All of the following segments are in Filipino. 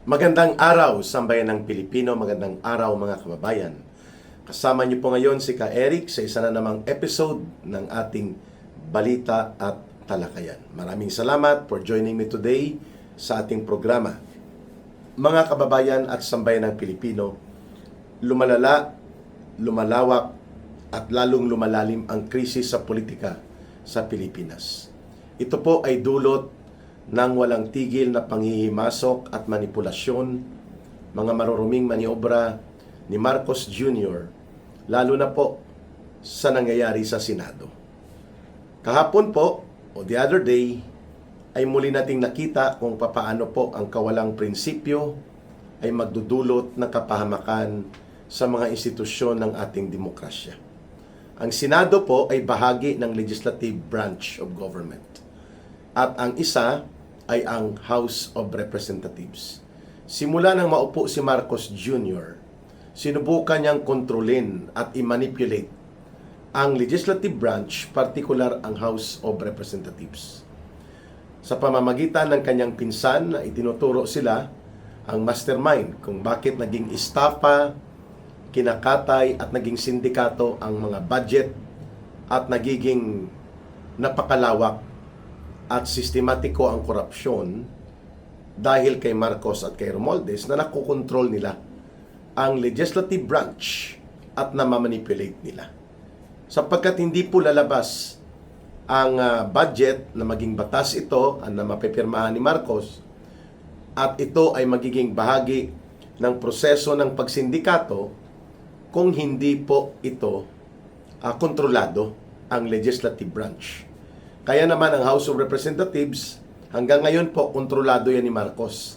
Magandang araw, sambayan ng Pilipino. Magandang araw, mga kababayan. Kasama niyo po ngayon si Ka Eric sa isa na namang episode ng ating Balita at Talakayan. Maraming salamat for joining me today sa ating programa. Mga kababayan at sambayan ng Pilipino, lumalala, lumalawak at lalong lumalalim ang krisis sa politika sa Pilipinas. Ito po ay dulot ng walang tigil na panghihimasok at manipulasyon, mga maruruming maniobra ni Marcos Jr., lalo na po sa nangyayari sa Senado. Kahapon po, o the other day, ay muli nating nakita kung papaano po ang kawalang prinsipyo ay magdudulot ng kapahamakan sa mga institusyon ng ating demokrasya. Ang Senado po ay bahagi ng legislative branch of government. At ang isa ay ang House of Representatives. Simula nang maupo si Marcos Jr., sinubukan niyang kontrolin at i-manipulate ang legislative branch, partikular ang House of Representatives. Sa pamamagitan ng kanyang pinsan na itinuturo sila ang mastermind kung bakit naging estafa, kinakatay at naging sindikato ang mga budget at nagiging napakalawak at sistematiko ang korupsyon dahil kay Marcos at kay Romualdez na nakokontrol nila ang legislative branch at namamanipulate nila. Sapagkat hindi po lalabas ang budget na maging batas ito na mapipirmahan ni Marcos at ito ay magiging bahagi ng proseso ng pagsindikato kung hindi po ito kontrolado ang legislative branch. Kaya naman ang House of Representatives, hanggang ngayon po, kontrolado yan ni Marcos.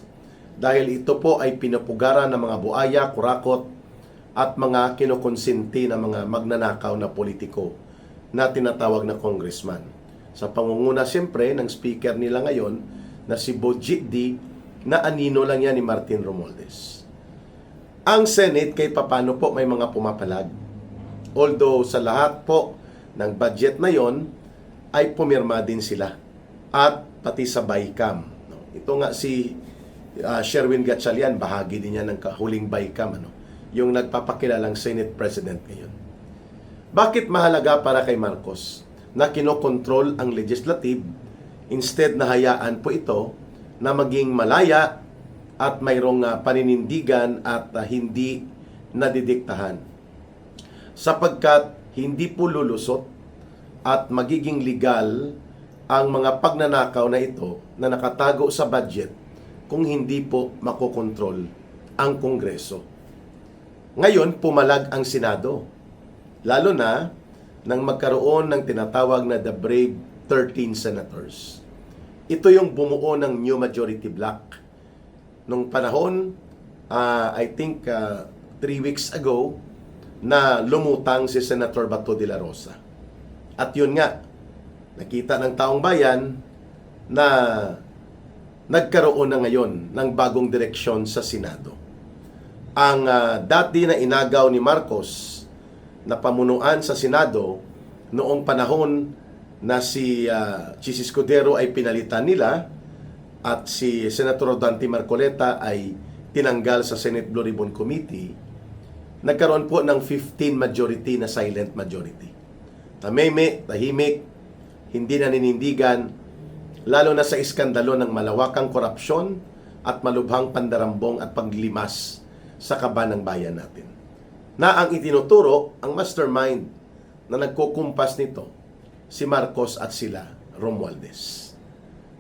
Dahil ito po ay pinapugaran ng mga buaya, kurakot, at mga kinukonsinti ng mga magnanakaw na politiko na tinatawag na congressman. Sa pangunguna siyempre ng speaker nila ngayon na si Boji D, na anino lang yan ni Martin Romualdez. Ang Senate kay papano po may mga pumapalag. Although sa lahat po ng budget na yon, ay pumirma din sila at pati sa BICAM. Ito nga si Sherwin Gatchalian, bahagi din niya ng huling BICAM, yung nagpapakilalang Senate President ngayon. Bakit mahalaga para kay Marcos na kinokontrol ang legislative instead na hayaan po ito na maging malaya at mayroong paninindigan at hindi nadidiktahan? Sapagkat hindi po lulusot at magiging legal ang mga pagnanakaw na ito na nakatago sa budget kung hindi po makokontrol ang Kongreso. Ngayon, pumalag ang Senado. Lalo na nang magkaroon ng tinatawag na the Brave 13 Senators. Ito yung bumuo ng New Majority Bloc. Nung panahon, I think 3 weeks ago, na lumutang si Senator Bato de la Rosa. At yun nga, nakita ng taong bayan na nagkaroon na ngayon ng bagong direksyon sa Senado. Ang dati na inagaw ni Marcos na pamunuan sa Senado noong panahon na si Chis Escudero ay pinalitan nila at si Senator Dante Marcoleta ay tinanggal sa Senate Blue Ribbon Committee, nagkaroon po ng 15 majority na silent majority. Tahimik, hindi naninindigan, lalo na sa iskandalo ng malawakang korupsyon at malubhang pandarambong at paglimas sa kaban ng bayan natin. Na ang itinuturo, ang mastermind na nagkukumpas nito, si Marcos at sila, Romualdez.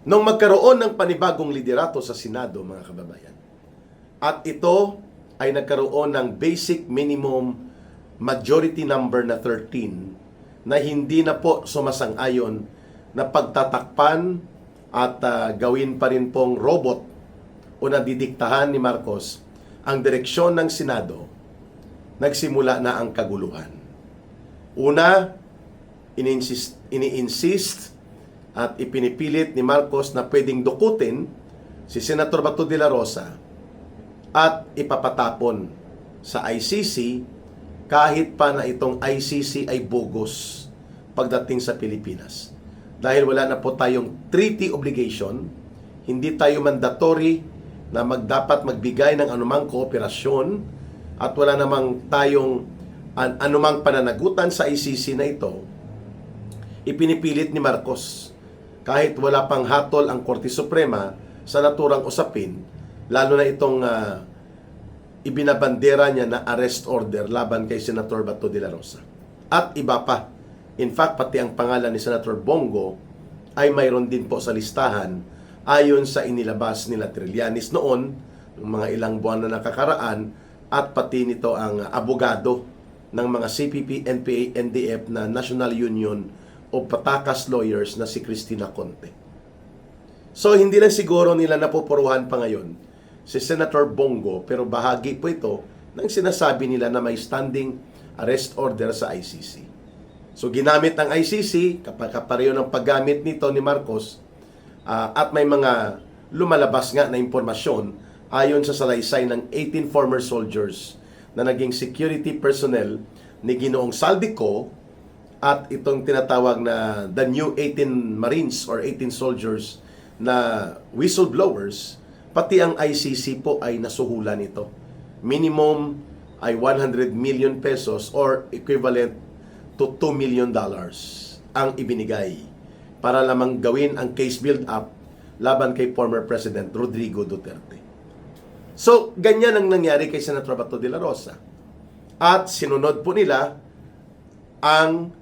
Nung magkaroon ng panibagong liderato sa Senado, mga kababayan, at ito ay nagkaroon ng basic minimum majority number na 13, na hindi na po sumasang-ayon na pagtatakpan at gawin pa rin pong robot o nadidiktahan ni Marcos ang direksyon ng Senado, nagsimula na ang kaguluhan. Una, ini-insist at ipinipilit ni Marcos na pwedeng dukutin si Senator Bato de la Rosa at ipapatapon sa ICC kahit pa na itong ICC ay bogus pagdating sa Pilipinas. Dahil wala na po tayong treaty obligation, hindi tayo mandatory na dapat magbigay ng anumang kooperasyon at wala namang tayong anumang pananagutan sa ICC na ito, ipinipilit ni Marcos kahit wala pang hatol ang Korte Suprema sa naturang usapin, lalo na itong ibinabandera niya na arrest order laban kay Senator Bato de la Rosa. At iba pa. In fact, pati ang pangalan ni Senator Bongo ay mayroon din po sa listahan ayon sa inilabas nila Trillanes noon, mga ilang buwan na nakakaraan, at pati nito ang abogado ng mga CPP, NPA, NDF na National Union of Patakas Lawyers na si Cristina Conte. So, hindi lang siguro nila napupuruhan pa ngayon si Senator Bongo, pero bahagi po ito ng sinasabi nila na may standing arrest order sa ICC. So, ginamit ng ICC, kapareho ng paggamit nito ni Marcos, at may mga lumalabas nga na impormasyon ayon sa salaysay ng 18 former soldiers na naging security personnel ni Ginoong Saldico at itong tinatawag na the new 18 Marines or 18 soldiers na whistleblowers, pati ang ICC po ay nasuhulan ito. Minimum ay 100 million pesos or equivalent to $2 million ang ibinigay para lamang gawin ang case build-up laban kay former President Rodrigo Duterte. So, ganyan ang nangyari kay Senator Bato de la Rosa. At sinunod po nila ang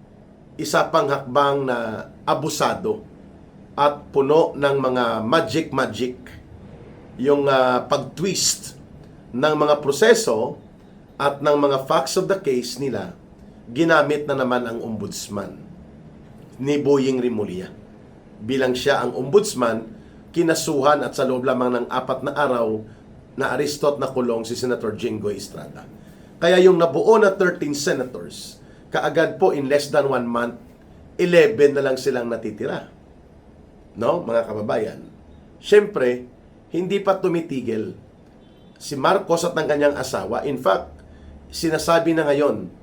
isa pang hakbang na abusado at puno ng mga magic yung pag-twist ng mga proseso at ng mga facts of the case nila. Ginamit na naman ang ombudsman ni Boying Rimulya. Bilang siya ang ombudsman, kinasuhan at sa loob lamang ng 4 na araw na arestot na kulong si Senator Jinggoy Estrada. Kaya yung nabuo na 13 senators, kaagad po in less than 1 month, 11 na lang silang natitira. No, mga kababayan? Siyempre, hindi pa tumitigil si Marcos at ng kanyang asawa. In fact, sinasabi na ngayon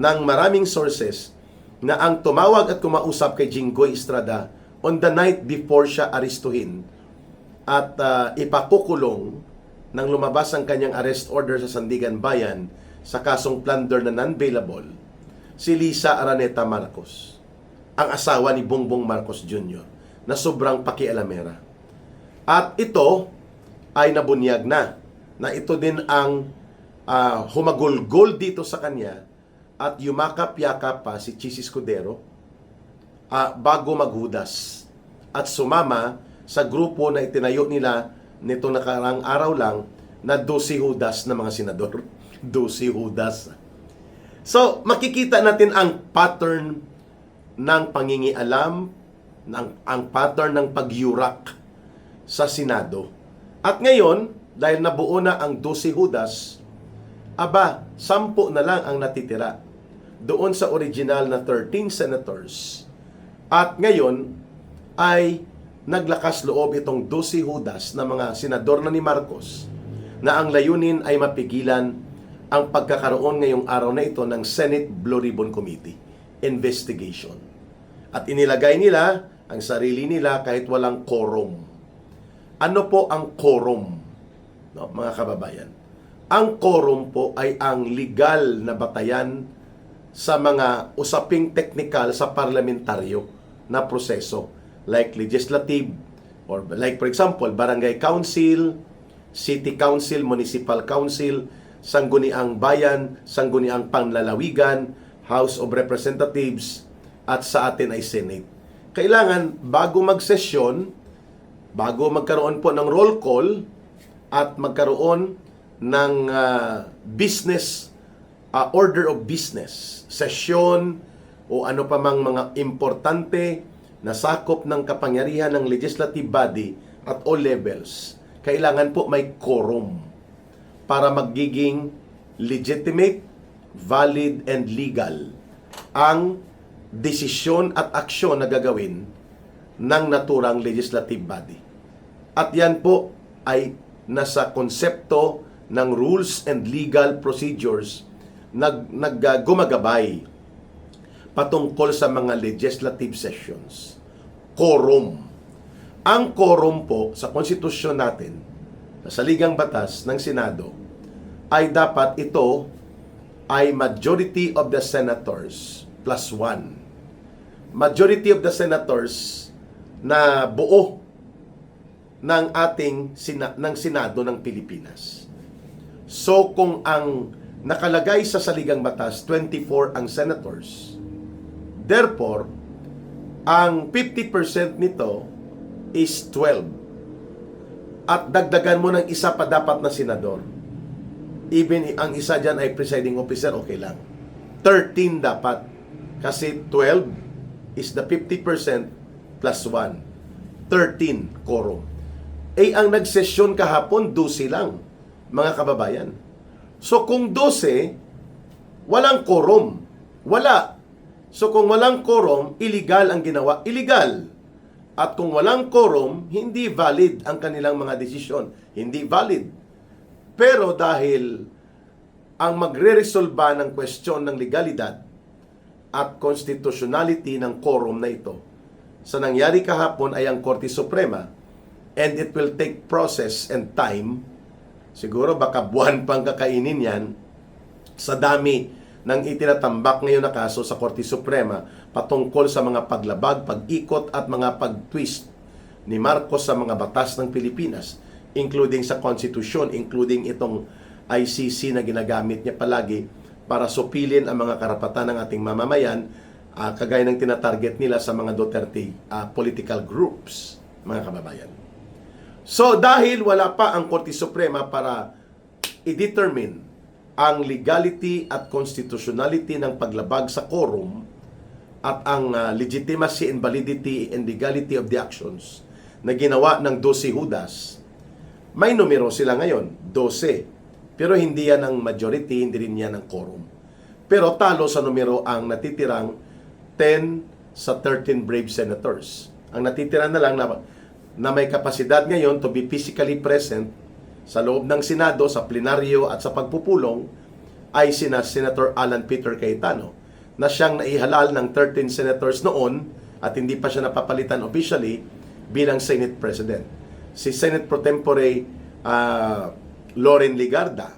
ng maraming sources na ang tumawag at kumausap kay Jinggoy Estrada on the night before siya arestuhin at ipakukulong nang lumabas ang kanyang arrest order sa Sandigan Bayan sa kasong plunder na non-bailable, si Lisa Araneta Marcos, ang asawa ni Bongbong Marcos Jr., na sobrang pakialamera. At ito ay nabunyag na ito din ang humagulgol dito sa kanya at yumakap-yakap pa si Chis Escudero bago maghudas at sumama sa grupo na itinayo nila nitong nakarang araw lang na 12 hudas na mga senador. 12 hudas. So, makikita natin ang pattern ng pangingialam, ang pattern ng pagyurak sa Senado. At ngayon, dahil nabuo na ang 12 hudas, 10 na lang ang natitira doon sa original na 13 senators. At ngayon ay naglakas loob itong 12 hudas na mga senador na ni Marcos na ang layunin ay mapigilan ang pagkakaroon ngayong araw na ito ng Senate Blue Ribbon Committee investigation. At inilagay nila ang sarili nila kahit walang quorum. Ano po ang quorum, no, mga kababayan? Ang quorum po ay ang legal na batayan sa mga usaping teknikal sa parlamentaryo na proseso, like legislative, or like for example, barangay council, city council, municipal council, sangguniang bayan, sangguniang panlalawigan, House of Representatives, at sa atin ay Senate. Kailangan, bago magsesyon, bago magkaroon po ng roll call, at magkaroon ng business, order of business, sesyon, o ano pa mang mga importante na sakop ng kapangyarihan ng legislative body at all levels, kailangan po may quorum para magiging legitimate, valid, and legal ang desisyon at aksyon na gagawin ng naturang legislative body. At yan po ay nasa konsepto ng rules and legal procedures gumagabay patungkol sa mga legislative sessions. Quorum. Ang quorum po sa konstitusyon natin sa saligang batas ng Senado ay dapat ito ay majority of the senators plus 1. Majority of the senators na buo ng ating ng Senado ng Pilipinas. So kung ang nakalagay sa saligang batas 24 ang senators, therefore ang 50% nito is 12. At dagdagan mo ng isa pa dapat na senador. Even ang isa dyan ay presiding officer, okay lang. 13 dapat. Kasi 12 is the 50% plus 1. 13 quorum. Ang nagsesyon kahapon, 12 lang, mga kababayan. So kung 12, walang quorum. Wala. So kung walang quorum, illegal ang ginawa. Illegal. At kung walang quorum, hindi valid ang kanilang mga desisyon. Hindi valid. Pero dahil ang magre-resolba ng question ng legalidad at constitutionality ng quorum na ito, sa nangyari kahapon ay ang Korte Suprema, and it will take process and time. Siguro baka buwan pang kakainin yan sa dami ng itinatambak ngayon na kaso sa Korte Suprema patungkol sa mga paglabag, pag-ikot at mga pag-twist ni Marcos sa mga batas ng Pilipinas, including sa Constitution, including itong ICC na ginagamit niya palagi para supilin ang mga karapatan ng ating mamamayan, kagaya ng tinatarget nila sa mga Duterte political groups, mga kababayan. So dahil wala pa ang Korte Suprema para i-determine ang legality at constitutionality ng paglabag sa quorum at ang legitimacy and validity and legality of the actions na ginawa ng 12 Judas, may numero sila ngayon, 12. Pero hindi yan ang majority, hindi rin yan ang quorum. Pero talo sa numero ang natitirang 10 sa 13 brave senators. Ang natitira na lang na may kapasidad ngayon to be physically present sa loob ng Senado, sa plenaryo at sa pagpupulong ay Senator Alan Peter Cayetano, na siyang naihalal ng 13 senators noon at hindi pa siya napapalitan officially bilang Senate President. Si Senate Pro Tempore Loren Ligarda,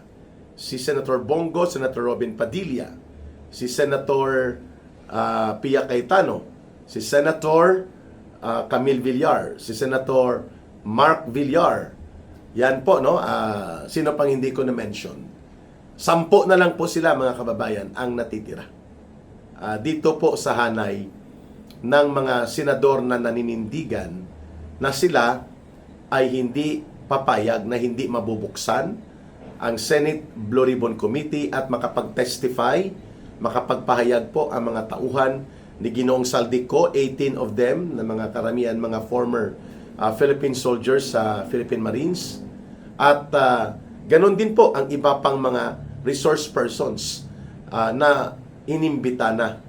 si Senator Bongo, Senator Robin Padilla, si Senator Pia Cayetano, si Senator Camille Villar, si Senator Mark Villar. Yan po, no? Sino pang hindi ko na-mention? 10 na lang po sila, mga kababayan, ang natitira. Dito po sa hanay ng mga senador na naninindigan na sila ay hindi papayag, na hindi mabubuksan ang Senate Blue Ribbon Committee at makapag-testify, makapagpahayag po ang mga tauhan ni Ginoong Saldico, 18 of them, na mga karamihan, mga former Philippine soldiers sa Philippine Marines. At ganon din po ang iba pang mga resource persons na inimbita na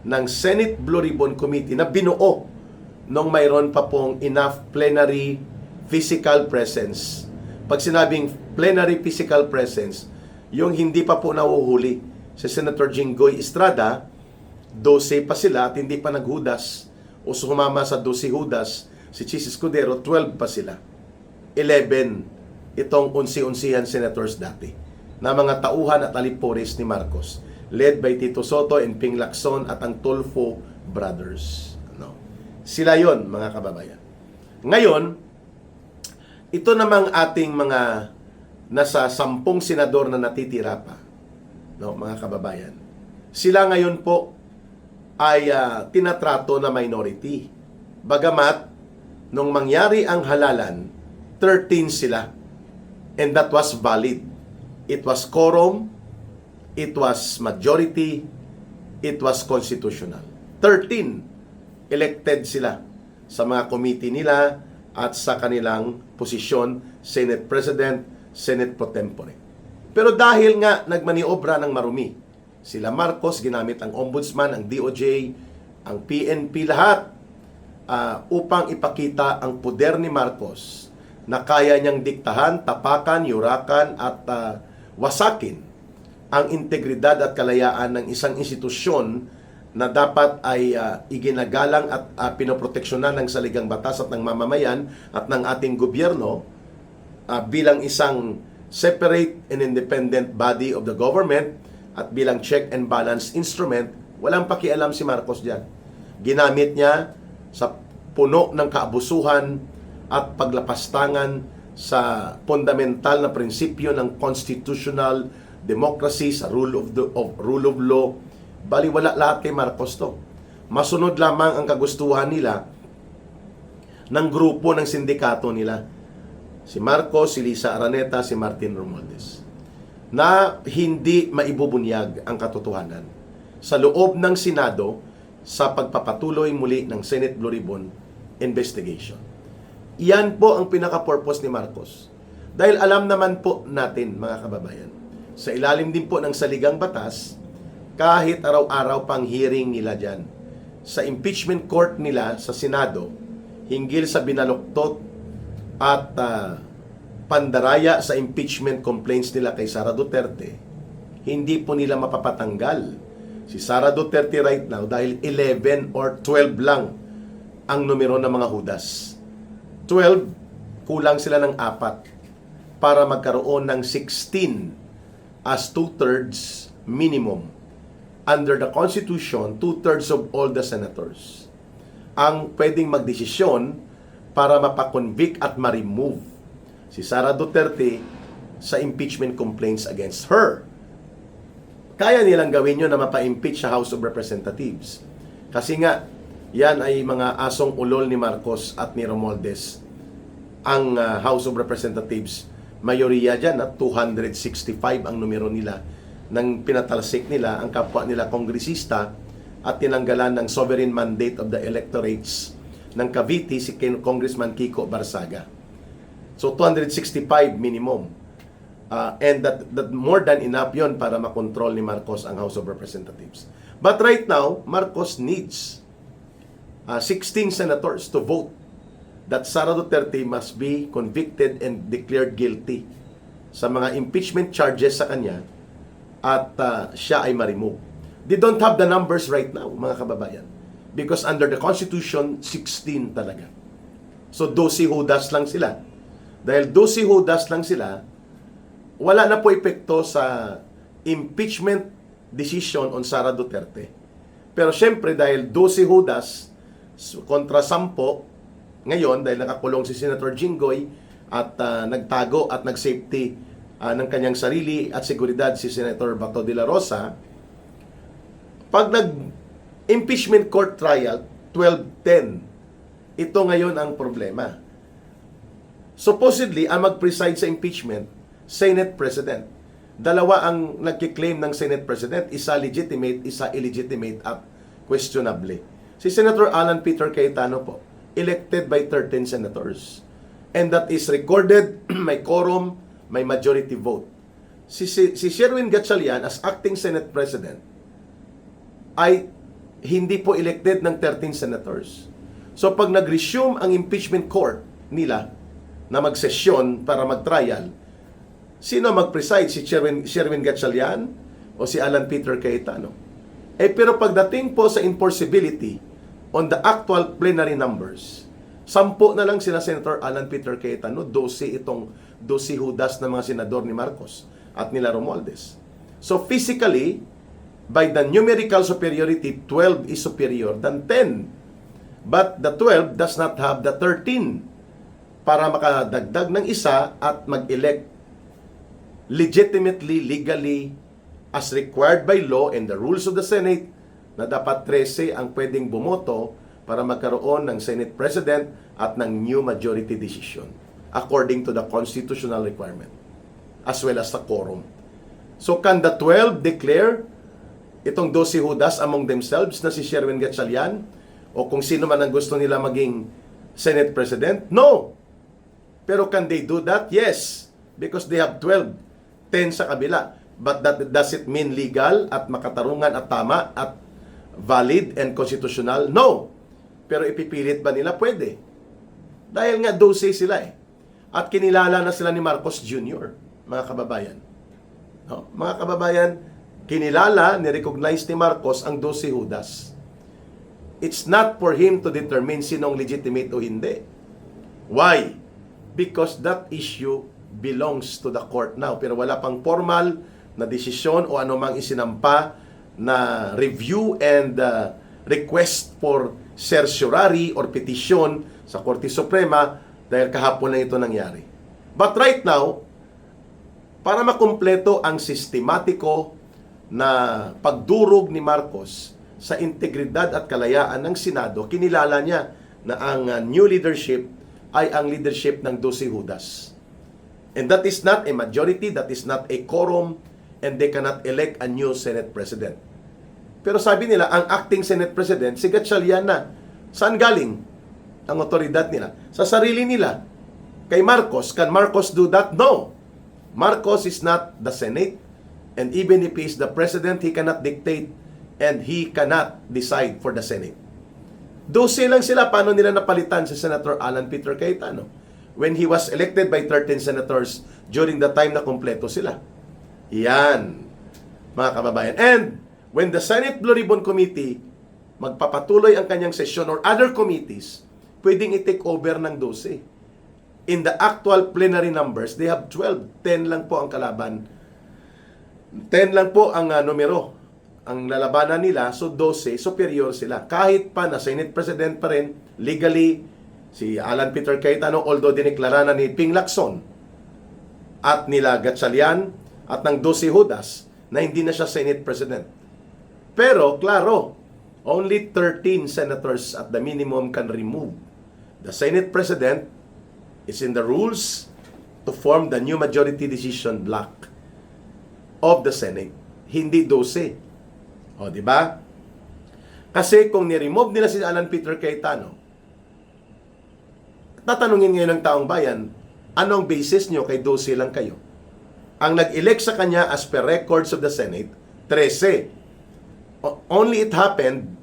ng Senate Blue Ribbon Committee na binuo nung mayroon pa pong enough plenary physical presence. Pag sinabing plenary physical presence, yung hindi pa po nahuhuli si Senator Jinggoy Estrada, 12 pa sila at hindi pa naghudas o sumama sa 12 Judas si Chis Escudero, 12 pa sila. 11 itong unsi-unsihan senators dati na mga tauhan at alipores ni Marcos, led by Tito Soto and Ping Lacson at ang Tulfo brothers. Sila yon, mga kababayan. Ngayon, ito namang ating mga nasa 10 senador na natitira pa, mga kababayan. Sila ngayon po ay tinatrato na minority. Bagamat, nung mangyari ang halalan, 13 sila. And that was valid. It was quorum, it was majority, it was constitutional. 13 elected sila sa mga committee nila at sa kanilang posisyon, Senate President, Senate Pro Tempore. Pero dahil nga nagmaniobra ng marumi, sila Marcos, ginamit ang Ombudsman, ang DOJ, ang PNP, lahat upang ipakita ang poder ni Marcos na kaya niyang diktahan, tapakan, yurakan at wasakin ang integridad at kalayaan ng isang institusyon na dapat ay iginagalang at pinoproteksyonan ng saligang batas at ng mamamayan at ng ating gobyerno. bilang isang separate and independent body of the government at bilang check and balance instrument, walang pakialam si Marcos diyan. Ginamit niya sa puno ng kaabusuhan at paglapastangan sa fundamental na prinsipyo ng constitutional democracy, sa rule of law. Baliwala lahat kay Marcos to. Masunod lamang ang kagustuhan nila ng grupo ng sindikato nila. Si Marcos, si Lisa Araneta, si Martin Romualdez, na hindi maibubunyag ang katotohanan sa loob ng Senado sa pagpapatuloy muli ng Senate Blue Ribbon investigation. Iyan po ang pinaka-purpose ni Marcos. Dahil alam naman po natin, mga kababayan, sa ilalim din po ng saligang batas, kahit araw-araw pang hearing nila dyan, sa impeachment court nila sa Senado, hinggil sa binaluktot at pandaraya sa impeachment complaints nila kay Sara Duterte, hindi po nila mapapatanggal si Sara Duterte right now dahil 11 or 12 lang ang numero ng mga hudas. 12, kulang sila ng 4 para magkaroon ng 16 as 2/3 minimum. Under the Constitution, 2/3 of all the senators ang pwedeng magdesisyon para mapakonvict at ma-remove si Sara Duterte sa impeachment complaints against her. Kaya nilang gawin yun na mapa-impeach sa House of Representatives. Kasi nga, yan ay mga asong ulol ni Marcos at ni Romualdez. Ang House of Representatives, mayoriya dyan at 265 ang numero nila nang pinatalsik nila ang kapwa nila kongresista at tinanggalan ng sovereign mandate of the electorates ng Cavite si Congressman Kiko Barsaga. So 265 minimum. And that more than enough yon para makontrol ni Marcos ang House of Representatives. But right now, Marcos needs 16 senators to vote that Sara Duterte must be convicted and declared guilty sa mga impeachment charges sa kanya at siya ay ma-remove. They don't have the numbers right now, mga kababayan. Because under the Constitution, 16 talaga. So, 12 hudas lang sila. Dahil 12 hudas lang sila, wala na po epekto sa impeachment decision on Sara Duterte. Pero syempre, dahil 12 hudas kontra 10, ngayon, dahil nakakulong si Senator Jinggoy at nagtago at nag-safety ng kanyang sarili at seguridad si Senator Bato de la Rosa, pag impeachment court trial, 12-10. Ito ngayon ang problema. Supposedly, ang mag-preside sa impeachment, Senate President. Dalawa ang nagkiklaim ng Senate President, isa legitimate, isa illegitimate at questionably. Si Senator Alan Peter Cayetano po, elected by 13 senators. And that is recorded, may quorum, may majority vote. Si Sherwin Gatchalian as acting Senate President ay hindi po elected ng 13 senators. So pag nag-resume ang impeachment court nila na magsesyon para mag-trial, sino mag-preside? Si Sherwin Gatchalian o si Alan Peter Cayetano? Pero pagdating po sa enforceability on the actual plenary numbers, 10 na lang sila Senator Alan Peter Cayetano, 12 itong 12 hudas ng mga senador ni Marcos at nila Romualdez. So physically, by the numerical superiority, 12 is superior than 10. But the 12 does not have the 13 para makadagdag ng isa at mag-elect legitimately, legally, as required by law and the rules of the Senate, na dapat 13 ang pwedeng bumoto para magkaroon ng Senate President at ng new majority decision according to the constitutional requirement as well as the quorum. So can the 12 declare itong 12 hudas among themselves na si Sherwin Gatchalian o kung sino man ang gusto nila maging Senate President? No! Pero can they do that? Yes! Because they have 12, 10 sa kabila. But does it mean legal at makatarungan at tama at valid and constitutional? No! Pero ipipilit ba nila? Pwede. Dahil nga 12 sila eh. At kinilala na sila ni Marcos Jr., mga kababayan. No? Mga kababayan, kinilala, ni-recognize ni Marcos ang 12 hudas. It's not for him to determine sinong legitimate o hindi. Why? Because that issue belongs to the court now. Pero wala pang formal na desisyon o anumang isinampa na review and request for certiorari or petition sa Korte Suprema dahil kahapon lang ito nangyari. But right now, para makumpleto ang sistematiko na pagdurog ni Marcos sa integridad at kalayaan ng Senado, kinilala niya na ang new leadership ay ang leadership ng 12 Judas. And that is not a majority, that is not a quorum, and they cannot elect a new Senate President. Pero sabi nila, ang acting Senate President, si Gatchalian na. Saan galing ang otoridad nila? Sa sarili nila. Kay Marcos, can Marcos do that? No. Marcos is not the Senate, and even if he is the President, he cannot dictate and he cannot decide for the Senate. 12 lang sila, paano nila napalitan si Senator Alan Peter Cayetano when he was elected by 13 senators during the time na kumpleto sila. Yan, mga kababayan. And when the Senate Blue Ribbon Committee magpapatuloy ang kanyang session or other committees, pwedeng i-take over ng 12. In the actual plenary numbers, they have 12. 10 lang po ang kalaban. 10 lang po ang numero. Ang lalabanan nila, so 12, superior sila. Kahit pa na Senate President pa rin, legally, si Alan Peter Cayetano, although dineklara na ni Ping Lacson at nila Gatchalian at ng 12 Judas, na hindi na siya Senate President. Pero, klaro, only 13 senators at the minimum can remove. The Senate President is in the rules to form the new majority decision block of the Senate. Hindi 12. O, di ba? Kasi kung ni-remove nila si Alan Peter Cayetano, tatanungin ngayon ng taong bayan, anong basis nyo kay 12 lang kayo? Ang nag-elect sa kanya as per records of the Senate, 13. Only it happened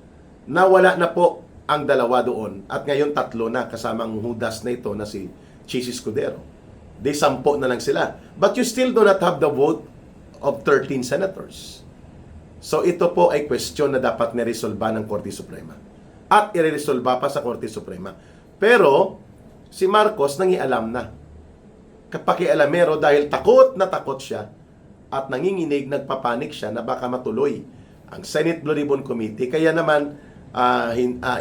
na wala na po ang dalawa doon at ngayon 3 na kasamang Judas na ito na si Chis Escudero. Di 10 na lang sila. But you still do not have the vote of 13 senators. So ito po ay question na dapat niresolba ng Korte Suprema. At ireresolba pa sa Korte Suprema. Pero si Marcos nangialam na. Kapakialamero dahil takot na takot siya at nanginginig, nagpapanik siya na baka matuloy ang Senate Blue Ribbon Committee. Kaya naman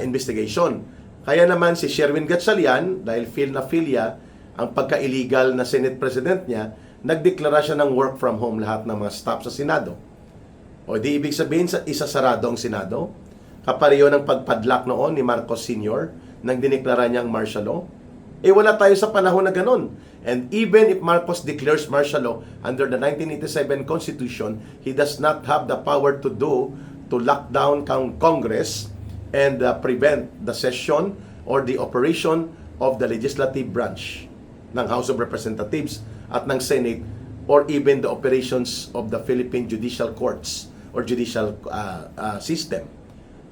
investigation. Kaya naman si Sherwin Gatchalian, dahil feel na filya ang pagka-illegal na Senate President niya, nagdeklara siya ng work from home lahat ng mga staff sa Senado. O di ibig sabihin, isasarado ang Senado? Kapareho ng pagpadlock noon ni Marcos Sr. nang dineklara niyang martial law? Eh wala tayo sa panahon na ganun. And even if Marcos declares martial law under the 1987 Constitution, he does not have the power to lock down Congress and prevent the session or the operation of the legislative branch ng House of Representatives at ng Senate, or even the operations of the Philippine judicial courts or judicial system.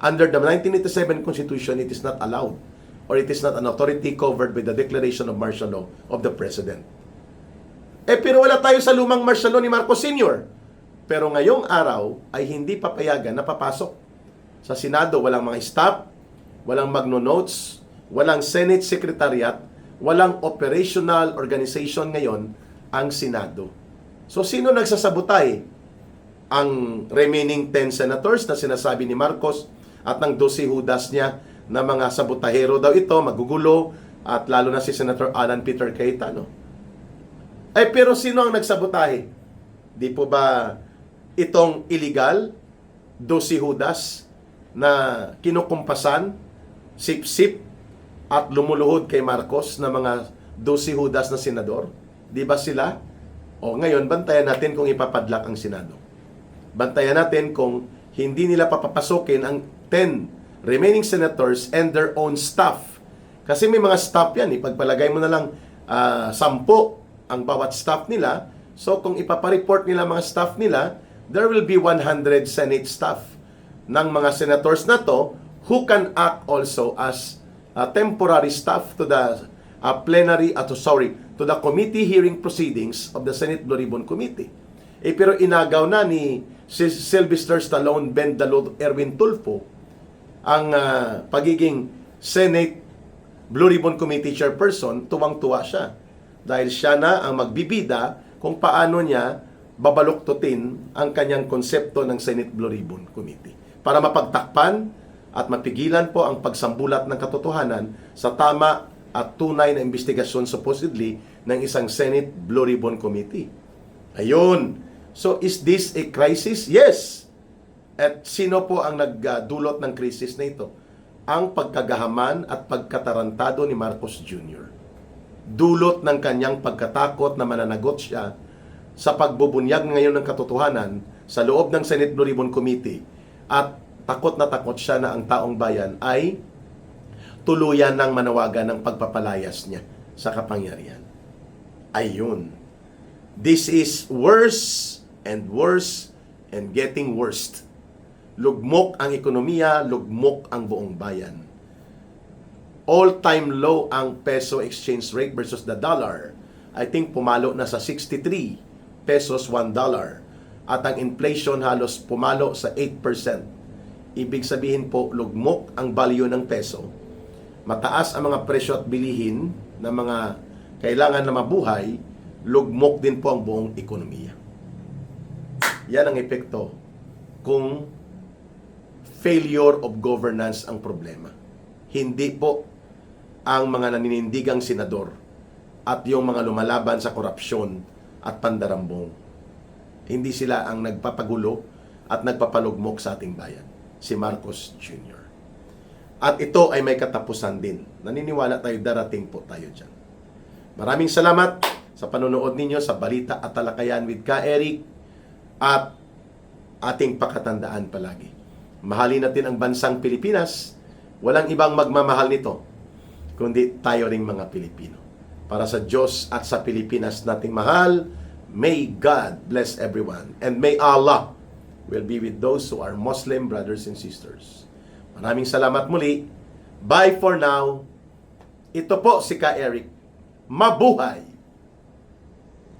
Under the 1987 Constitution, it is not allowed, or it is not an authority covered by the declaration of martial law of the President. Pero wala tayo sa lumang martial law ni Marcos Sr. Pero ngayong araw ay hindi papayagan na papasok. Sa Senado, walang mga staff, walang magno-notes, walang Senate Secretariat, walang operational organization ngayon ang Senado. So, sino nagsasabotay? Ang remaining 10 senators na sinasabi ni Marcos at ng 12 Judas niya na mga sabotahero daw ito, magugulo, at lalo na si Senator Alan Peter Cayetano. Pero sino ang nagsabotahe? Di po ba itong illegal, 12 Judas, na kinukumpasan, sip-sip, at lumuluhod kay Marcos na mga 12 Judas na senador? Di ba sila? O ngayon, bantayan natin kung ipapadlock ang Senado. Bantayan natin kung hindi nila papapasukin ang 10 remaining senators and their own staff. Kasi may mga staff yan. Pagpalagay mo na lang 10 ang bawat staff nila. So kung ipapareport nila mga staff nila, there will be 100 Senate staff ng mga senators na to who can act also as temporary staff to the to the committee hearing proceedings of the Senate Blue Ribbon Committee. Pero inagaw na ni Sylvester Stallone, Ben Dalot, Erwin Tulfo ang pagiging Senate Blue Ribbon Committee chairperson. Tuwang-tuwa siya dahil siya na ang magbibida kung paano niya babaluktutin ang kanyang konsepto ng Senate Blue Ribbon Committee para mapagtakpan at mapigilan po ang pagsambulat ng katotohanan sa tama at tunay na investigasyon supposedly ng isang Senate Blue Ribbon Committee. Ayun. So, is this a crisis? Yes. At sino po ang nagdulot ng krisis na ito? Ang pagkagahaman at pagkatarantado ni Marcos Jr. Dulot ng kanyang pagkatakot na mananagot siya sa pagbubunyag ngayon ng katotohanan sa loob ng Senate Blue Ribbon Committee at takot na takot siya na ang taong bayan ay tuluyan ng manawagan ng pagpapalayas niya sa kapangyarihan. Ayun. This is worse and worse and getting worst. Lugmok ang ekonomiya, lugmok ang buong bayan. All-time low ang peso exchange rate versus the dollar. I think pumalo na sa 63 pesos $1. At ang inflation halos pumalo sa 8%. Ibig sabihin po, lugmok ang value ng peso. Mataas ang mga presyo at bilihin ng mga kailangan na mabuhay, lugmok din po ang buong ekonomiya. Yan ang epekto kung failure of governance ang problema. Hindi po ang mga naninindigang senador at yung mga lumalaban sa korupsyon at pandarambong. Hindi sila ang nagpapagulo at nagpapalugmok sa ating bayan. Si Marcos Jr. At ito ay may katapusan din. Naniniwala tayo, darating po tayo dyan. Maraming salamat sa panonood ninyo sa Balita at Talakayan with Ka Eric at ating pakatandaan palagi. Mahalin natin ang bansang Pilipinas. Walang ibang magmamahal nito kundi tayo ring mga Pilipino. Para sa Diyos at sa Pilipinas nating mahal, may God bless everyone. And may Allah will be with those who are Muslim brothers and sisters. Maraming salamat muli. Bye for now. Ito po si Ka Eric. Mabuhay!